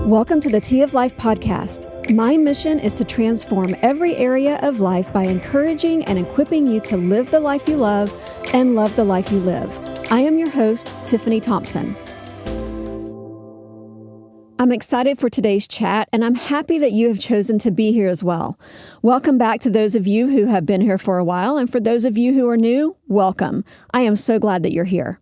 Welcome to the Tea of Life podcast. My mission is to transform every area of life by encouraging and equipping you to live the life you love and love the life you live. I am your host, Tiffany Thompson. I'm excited for today's chat, and I'm happy that you have chosen to be here as well. Welcome back to those of you who have been here for a while, and for those of you who are new, welcome. I am so glad that you're here.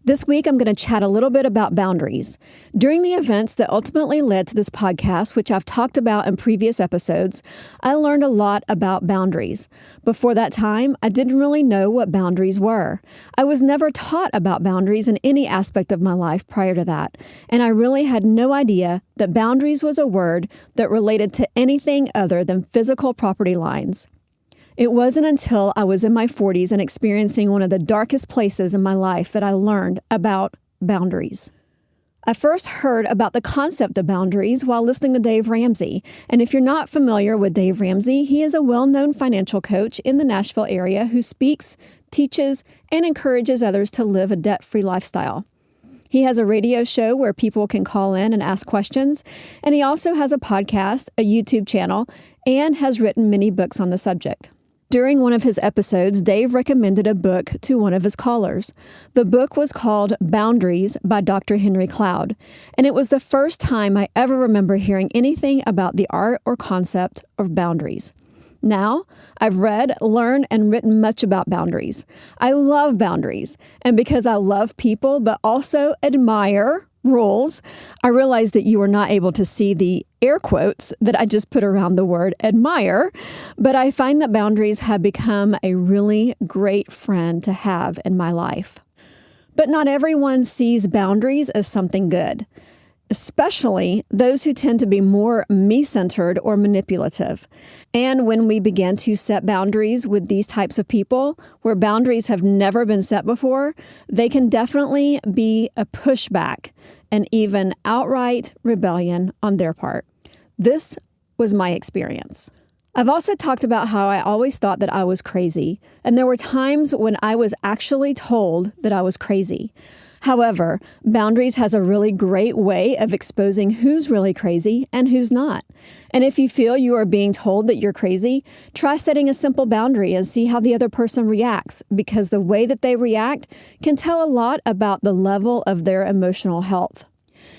This week, I'm going to chat a little bit about boundaries. During the events that ultimately led to this podcast, which I've talked about in previous episodes, I learned a lot about boundaries. Before that time, I didn't really know what boundaries were. I was never taught about boundaries in any aspect of my life prior to that, and I really had no idea that boundaries was a word that related to anything other than physical property lines. It wasn't until I was in my 40s and experiencing one of the darkest places in my life that I learned about boundaries. I first heard about the concept of boundaries while listening to Dave Ramsey. And if you're not familiar with Dave Ramsey, he is a well-known financial coach in the Nashville area who speaks, teaches, and encourages others to live a debt-free lifestyle. He has a radio show where people can call in and ask questions, and he also has a podcast, a YouTube channel, and has written many books on the subject. During one of his episodes, Dave recommended a book to one of his callers. The book was called Boundaries by Dr. Henry Cloud, and it was the first time I ever remember hearing anything about the art or concept of boundaries. Now, I've read, learned, and written much about boundaries. I love boundaries, and because I love people but also admire rules, I realize that you are not able to see the air quotes that I just put around the word admire, but I find that boundaries have become a really great friend to have in my life. But not everyone sees boundaries as something good, especially those who tend to be more me-centered or manipulative. And when we begin to set boundaries with these types of people, where boundaries have never been set before, they can definitely be a pushback and even outright rebellion on their part. This was my experience. I've also talked about how I always thought that I was crazy, and there were times when I was actually told that I was crazy. However, boundaries has a really great way of exposing who's really crazy and who's not. And if you feel you are being told that you're crazy, try setting a simple boundary and see how the other person reacts, because the way that they react can tell a lot about the level of their emotional health.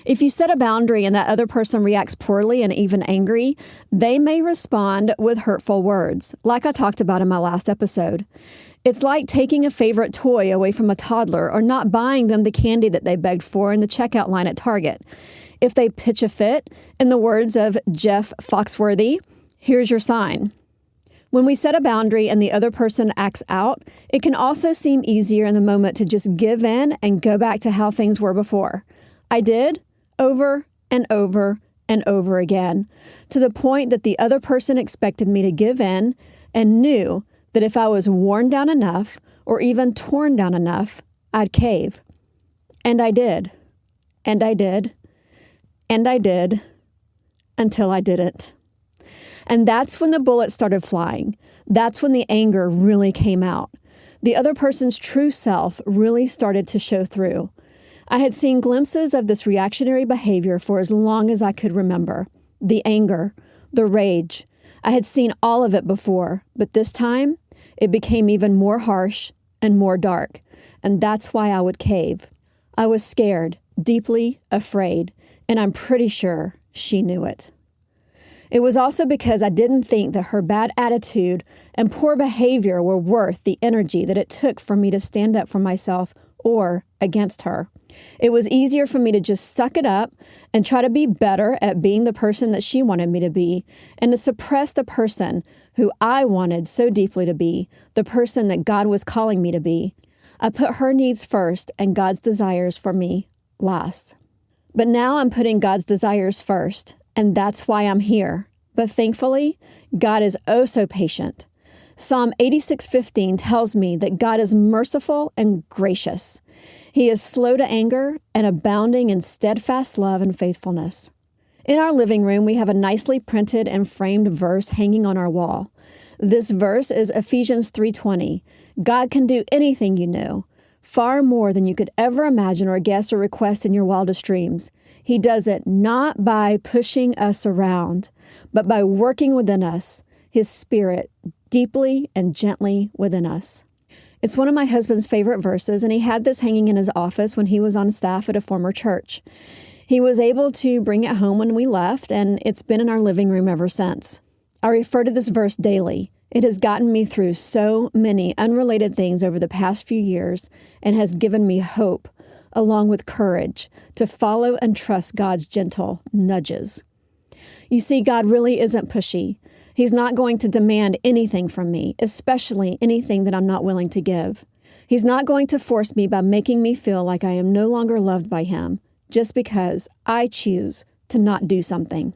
If you set a boundary and that other person reacts poorly and even angry, they may respond with hurtful words, like I talked about in my last episode. It's like taking a favorite toy away from a toddler or not buying them the candy that they begged for in the checkout line at Target. If they pitch a fit, in the words of Jeff Foxworthy, here's your sign. When we set a boundary and the other person acts out, it can also seem easier in the moment to just give in and go back to how things were before. I did, over and over and over again, to the point that the other person expected me to give in and knew that if I was worn down enough or even torn down enough, I'd cave. And I did. And I did. And I did. Until I didn't. And that's when the bullets started flying. That's when the anger really came out. The other person's true self really started to show through. I had seen glimpses of this reactionary behavior for as long as I could remember. The anger, the rage. I had seen all of it before, but this time, it became even more harsh and more dark, and that's why I would cave. I was scared, deeply afraid, and I'm pretty sure she knew it. It was also because I didn't think that her bad attitude and poor behavior were worth the energy that it took for me to stand up for myself or against her. It was easier for me to just suck it up and try to be better at being the person that she wanted me to be, and to suppress the person who I wanted so deeply to be, the person that God was calling me to be. I put her needs first and God's desires for me last. But now I'm putting God's desires first, and that's why I'm here. But thankfully, God is oh so patient. Psalm 86:15 tells me that God is merciful and gracious. He is slow to anger and abounding in steadfast love and faithfulness. In our living room, we have a nicely printed and framed verse hanging on our wall. This verse is Ephesians 3:20. God can do anything you know. far more than you could ever imagine or guess or request in your wildest dreams. He does it not by pushing us around, but by working within us, His Spirit, deeply and gently within us. It's one of my husband's favorite verses, and he had this hanging in his office when he was on staff at a former church. He was able to bring it home when we left, and it's been in our living room ever since. I refer to this verse daily. It has gotten me through so many unrelated things over the past few years and has given me hope, along with courage, to follow and trust God's gentle nudges. You see, God really isn't pushy. He's not going to demand anything from me, especially anything that I'm not willing to give. He's not going to force me by making me feel like I am no longer loved by Him just because I choose to not do something.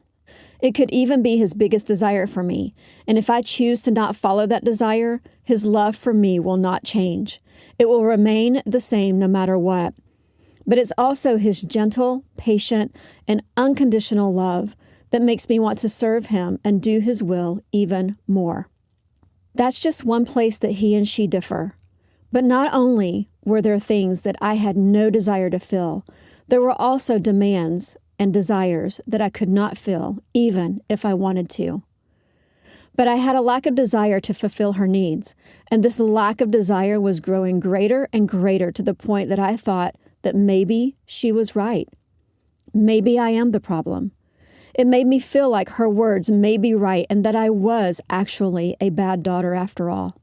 It could even be His biggest desire for me, and if I choose to not follow that desire, His love for me will not change. It will remain the same no matter what. But it's also His gentle, patient, and unconditional love that makes me want to serve Him and do His will even more. That's just one place that he and she differ. But not only were there things that I had no desire to fill, there were also demands and desires that I could not fill, even if I wanted to. But I had a lack of desire to fulfill her needs, and this lack of desire was growing greater and greater to the point that I thought that maybe she was right. Maybe I am the problem. It made me feel like her words may be right and that I was actually a bad daughter after all.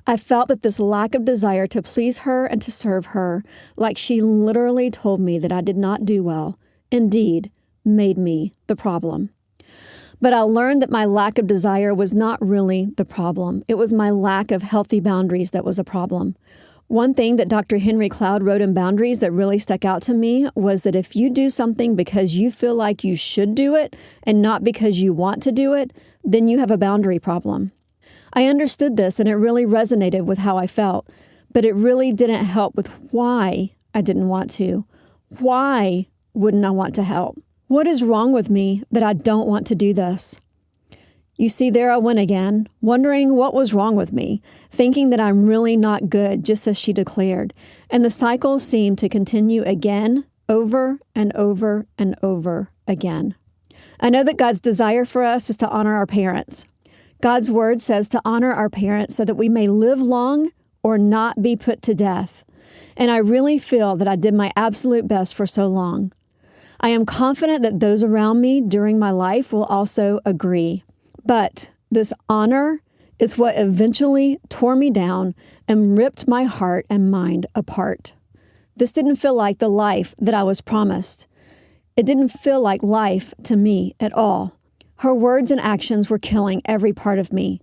I felt that this lack of desire to please her and to serve her, like she literally told me that I did not do well, indeed made me the problem. But I learned that my lack of desire was not really the problem. It was my lack of healthy boundaries that was a problem. One thing that Dr. Henry Cloud wrote in Boundaries that really stuck out to me was that if you do something because you feel like you should do it and not because you want to do it, then you have a boundary problem. I understood this and it really resonated with how I felt, but it really didn't help with why I didn't want to. Why wouldn't I want to help? What is wrong with me that I don't want to do this? You see, there I went again, wondering what was wrong with me, thinking that I'm really not good, just as she declared. And the cycle seemed to continue again, over and over and over again. I know that God's desire for us is to honor our parents. God's word says to honor our parents so that we may live long or not be put to death. And I really feel that I did my absolute best for so long. I am confident that those around me during my life will also agree. But this honor is what eventually tore me down and ripped my heart and mind apart. This didn't feel like the life that I was promised. It didn't feel like life to me at all. Her words and actions were killing every part of me.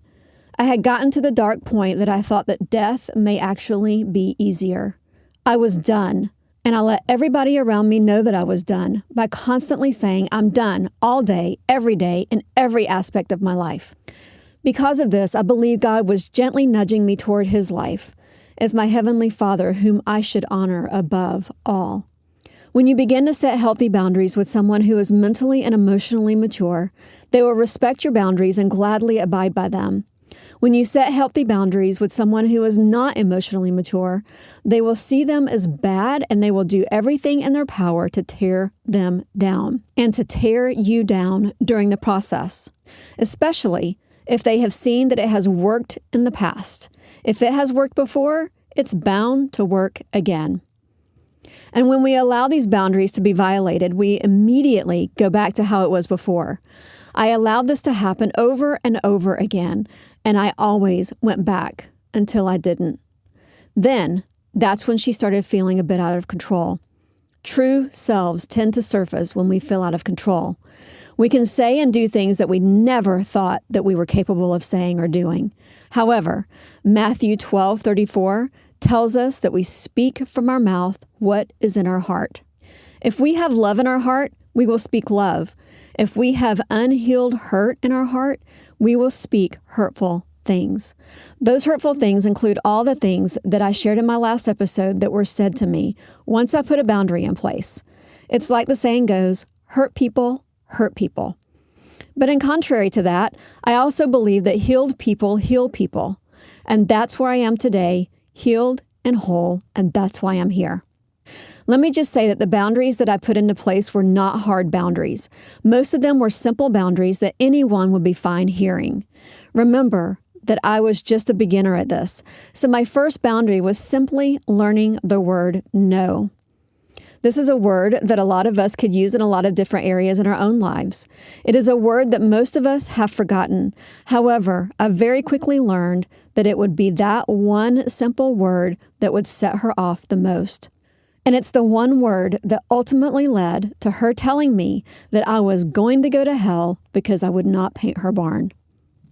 I had gotten to the dark point that I thought that death may actually be easier. I was done. And I let everybody around me know that I was done by constantly saying I'm done all day, every day, in every aspect of my life. Because of this, I believe God was gently nudging me toward His life as my Heavenly Father, whom I should honor above all. When you begin to set healthy boundaries with someone who is mentally and emotionally mature, they will respect your boundaries and gladly abide by them. When you set healthy boundaries with someone who is not emotionally mature, they will see them as bad and they will do everything in their power to tear them down and to tear you down during the process, especially if they have seen that it has worked in the past. If it has worked before, it's bound to work again. And when we allow these boundaries to be violated, we immediately go back to how it was before. I allowed this to happen over and over again, and I always went back until I didn't. Then, that's when she started feeling a bit out of control. True selves tend to surface when we feel out of control. We can say and do things that we never thought that we were capable of saying or doing. However, Matthew 12:34 tells us that we speak from our mouth what is in our heart. If we have love in our heart, we will speak love. If we have unhealed hurt in our heart, we will speak hurtful things. Those hurtful things include all the things that I shared in my last episode that were said to me once I put a boundary in place. It's like the saying goes, hurt people hurt people. But in contrary to that, I also believe that healed people heal people. And that's where I am today, healed and whole, and that's why I'm here. Let me just say that the boundaries that I put into place were not hard boundaries. Most of them were simple boundaries that anyone would be fine hearing. Remember that I was just a beginner at this, so my first boundary was simply learning the word no. This is a word that a lot of us could use in a lot of different areas in our own lives. It is a word that most of us have forgotten. However, I very quickly learned that it would be that one simple word that would set her off the most. And it's the one word that ultimately led to her telling me that I was going to go to hell because I would not paint her barn.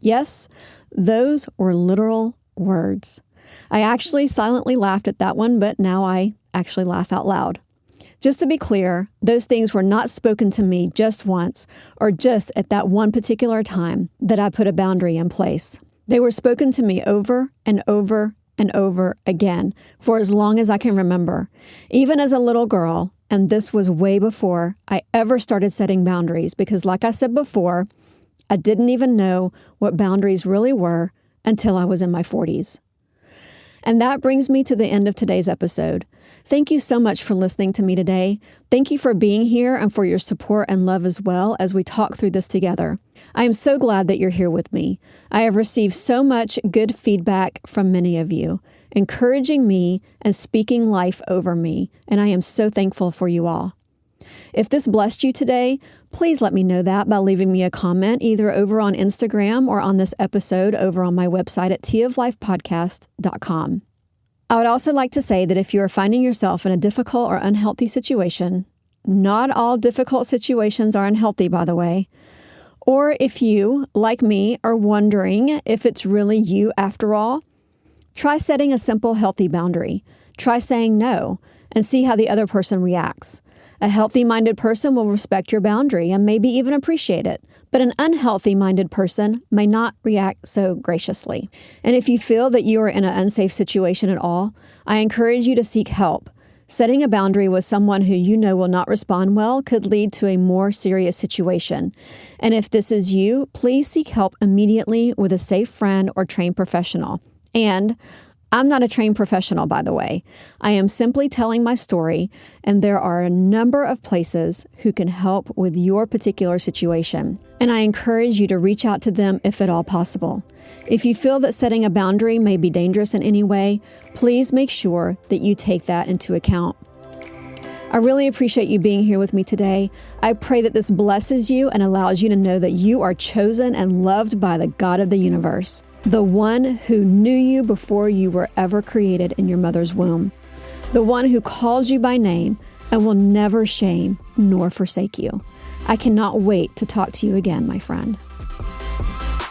Yes, those were literal words. I actually silently laughed at that one, but now I actually laugh out loud. Just to be clear, those things were not spoken to me just once or just at that one particular time that I put a boundary in place. They were spoken to me over and over and over again for as long as I can remember, even as a little girl, and this was way before I ever started setting boundaries because, like I said before, I didn't even know what boundaries really were until I was in my 40s. And that brings me to the end of today's episode. Thank you so much for listening to me today. Thank you for being here and for your support and love as well as we talk through this together. I am so glad that you're here with me. I have received so much good feedback from many of you, encouraging me and speaking life over me, and I am so thankful for you all. If this blessed you today, please let me know that by leaving me a comment either over on Instagram or on this episode over on my website at teaoflifepodcast.com. I would also like to say that if you are finding yourself in a difficult or unhealthy situation, not all difficult situations are unhealthy, by the way, or if you, like me, are wondering if it's really you after all, try setting a simple, healthy boundary. Try saying no and see how the other person reacts. A healthy-minded person will respect your boundary and maybe even appreciate it, but an unhealthy-minded person may not react so graciously. And if you feel that you are in an unsafe situation at all, I encourage you to seek help. Setting a boundary with someone who you know will not respond well could lead to a more serious situation. And if this is you, please seek help immediately with a safe friend or trained professional. And I'm not a trained professional, by the way. I am simply telling my story, and there are a number of places who can help with your particular situation. And I encourage you to reach out to them if at all possible. If you feel that setting a boundary may be dangerous in any way, please make sure that you take that into account. I really appreciate you being here with me today. I pray that this blesses you and allows you to know that you are chosen and loved by the God of the universe, the one who knew you before you were ever created in your mother's womb, the one who calls you by name and will never shame nor forsake you. I cannot wait to talk to you again, my friend.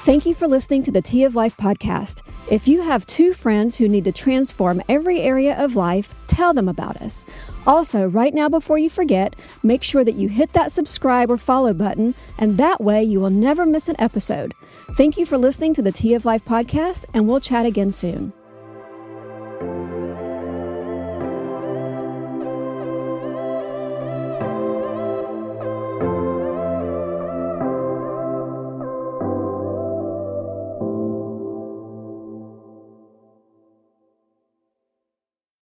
Thank you for listening to the Tea of Life podcast. If you have two friends who need to transform every area of life, tell them about us. Also, right now before you forget, make sure that you hit that subscribe or follow button, and that way you will never miss an episode. Thank you for listening to the Tea of Life podcast, and we'll chat again soon.